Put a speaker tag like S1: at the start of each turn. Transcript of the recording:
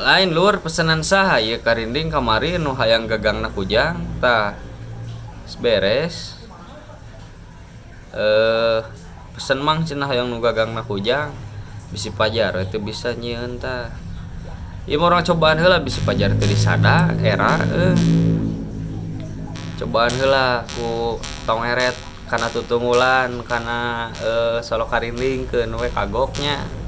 S1: lain lur pesanan saha ya karinding kamari nu hayang gagangna kujang tah beres pesen mang cenah hayang nu gagangna kujang bisi pajar itu bisa nyieun tah ieu mah urang cobaan heula bisi pajar teu disada era cobaan heula ku tong eret kana tutunggulan kana solo karinding keun we kagoknya